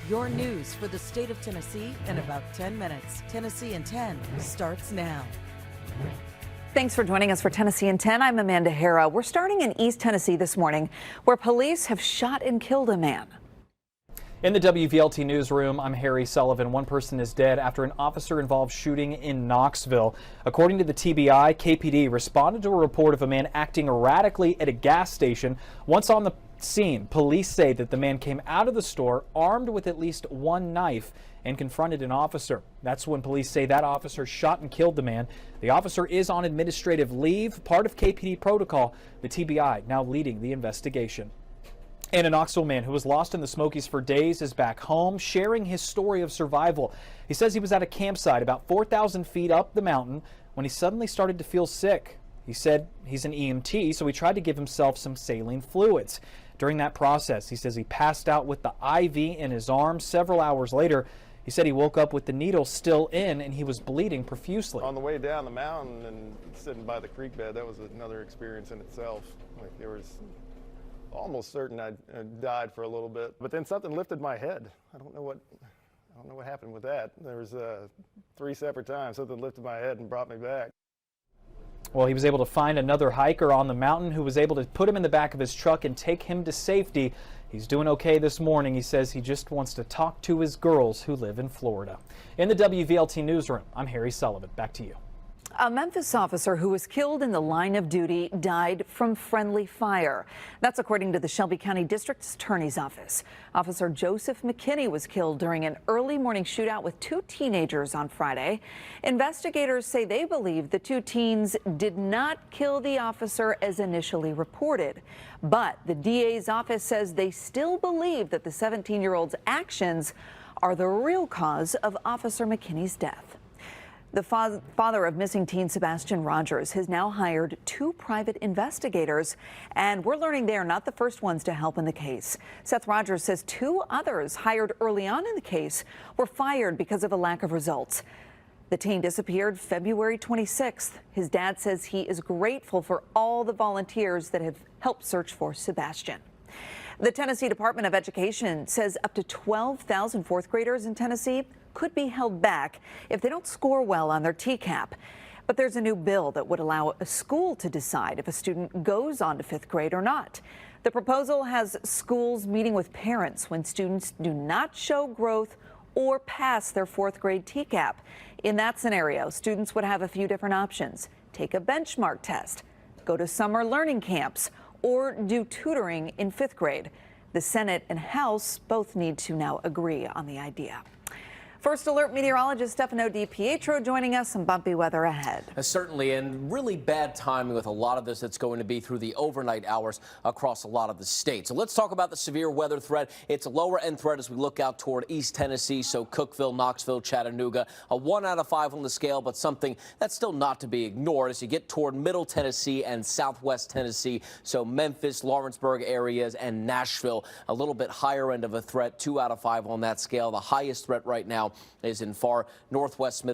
Your news for the state of Tennessee in about 10 minutes. Tennessee in 10 starts now. Thanks for joining us for Tennessee in 10. I'm Amanda Hara. We're starting in East Tennessee this morning, where police have shot and killed a man. In the WVLT newsroom, I'm Harry Sullivan. One person is dead after an officer-involved shooting in Knoxville. According to the TBI, KPD responded to a report of a man acting erratically at a gas station. Once on the scene, police say that the man came out of the store armed with at least one knife and confronted an officer. That's when police say that officer shot and killed the man. The officer is on administrative leave, part of KPD protocol. The TBI now leading the investigation. And a Knoxville man who was lost in the Smokies for days is back home, sharing his story of survival. He says he was at a campsite about 4,000 feet up the mountain when he suddenly started to feel sick. He said he's an EMT, so he tried to give himself some saline fluids. During that process, he says he passed out with the IV in his arm. Several hours later, he said he woke up with the needle still in and he was bleeding profusely. On the way down the mountain and sitting by the creek bed, that was another experience in itself. Like, there was almost certain I died for a little bit, but then something lifted my head. I don't know what happened with that. There was 3 separate times something lifted my head and brought me back. Well, he was able to find another hiker on the mountain who was able to put him in the back of his truck and take him to safety. He's doing okay this morning. He says he just wants to talk to his girls who live in Florida. In the WVLT newsroom, I'm Harry Sullivan. Back to you. A Memphis officer who was killed in the line of duty died from friendly fire. That's according to the Shelby County District Attorney's Office. Officer Joseph McKinney was killed during an early morning shootout with 2 teenagers on Friday. Investigators say they believe the 2 teens did not kill the officer as initially reported. But the DA's office says they still believe that the 17-year-old's actions are the real cause of Officer McKinney's death. The father of missing teen Sebastian Rogers has now hired 2 private investigators, and we're learning they are not the first ones to help in the case. Seth Rogers says 2 others hired early on in the case were fired because of a lack of results. The teen disappeared February 26th. His dad says he is grateful for all the volunteers that have helped search for Sebastian. The Tennessee Department of Education says up to 12,000 4th graders in Tennessee could be held back if they don't score well on their TCAP. But there's a new bill that would allow a school to decide if a student goes on to 5th grade or not. The proposal has schools meeting with parents when students do not show growth or pass their 4th grade TCAP. In that scenario, students would have a few different options: take a benchmark test, go to summer learning camps, or do tutoring in 5th grade. The Senate and House both need to now agree on the idea. First Alert meteorologist Stefano DiPietro joining us. Some bumpy weather ahead. Certainly, and really bad timing with a lot of this that's going to be through the overnight hours across a lot of the state. So let's talk about the severe weather threat. It's a lower end threat as we look out toward East Tennessee, so Cookeville, Knoxville, Chattanooga. A 1 out of 5 on the scale, but something that's still not to be ignored as you get toward Middle Tennessee and Southwest Tennessee. So Memphis, Lawrenceburg areas, and Nashville. A little bit higher end of a threat, 2 out of 5 on that scale. The highest threat right now is in far northwest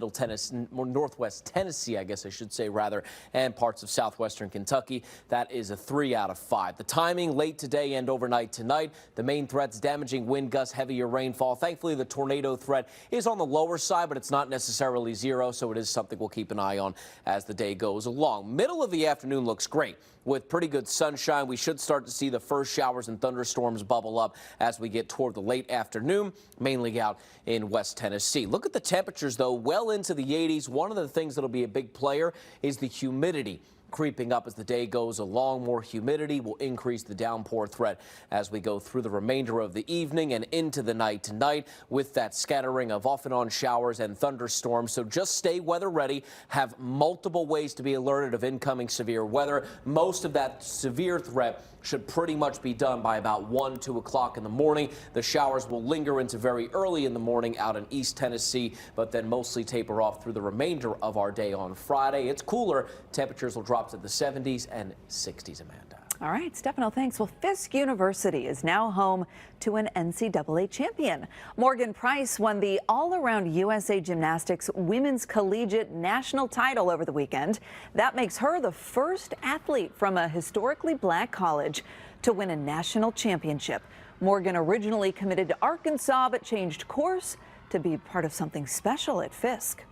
Tennessee, I guess I should say rather, and parts of southwestern Kentucky. That is a 3 out of 5. The timing late today and overnight tonight. The main threats: damaging wind gusts, heavier rainfall. Thankfully, the tornado threat is on the lower side, but it's not necessarily zero, so it is something we'll keep an eye on as the day goes along. Middle of the afternoon looks great with pretty good sunshine. We should start to see the first showers and thunderstorms bubble up as we get toward the late afternoon, mainly out in West Tennessee. Look at the temperatures, though, well into the 80s. One of the things that'll be a big player is the humidity creeping up as the day goes along. More humidity will increase the downpour threat as we go through the remainder of the evening and into the night tonight, with that scattering of off and on showers and thunderstorms. So just stay weather ready. Have multiple ways to be alerted of incoming severe weather. Most of that severe threat should pretty much be done by about 1, 2 o'clock in the morning. The showers will linger into very early in the morning out in East Tennessee, but then mostly taper off through the remainder of our day on Friday. It's cooler. Temperatures will drop to the 70s and 60s, Amanda. All right, Stefano, thanks. Well, Fisk University is now home to an NCAA champion. Morgan Price won the all-around USA Gymnastics Women's Collegiate National title over the weekend. That makes her the first athlete from a historically black college to win a national championship. Morgan originally committed to Arkansas but changed course to be part of something special at Fisk.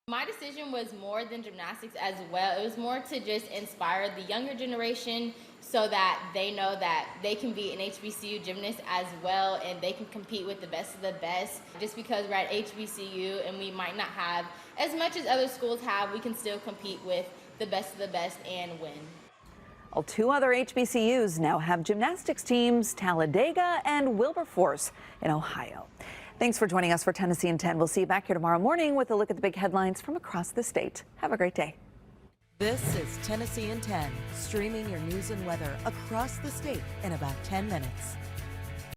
My decision was more than gymnastics as well. It was more to just inspire the younger generation so that they know that they can be an HBCU gymnast as well and they can compete with the best of the best. Just because we're at HBCU and we might not have as much as other schools have, we can still compete with the best of the best and win. Well, 2 other HBCUs now have gymnastics teams, Talladega and Wilberforce in Ohio. Thanks for joining us for Tennessee in 10. We'll see you back here tomorrow morning with a look at the big headlines from across the state. Have a great day. This is Tennessee in 10, streaming your news and weather across the state in about 10 minutes.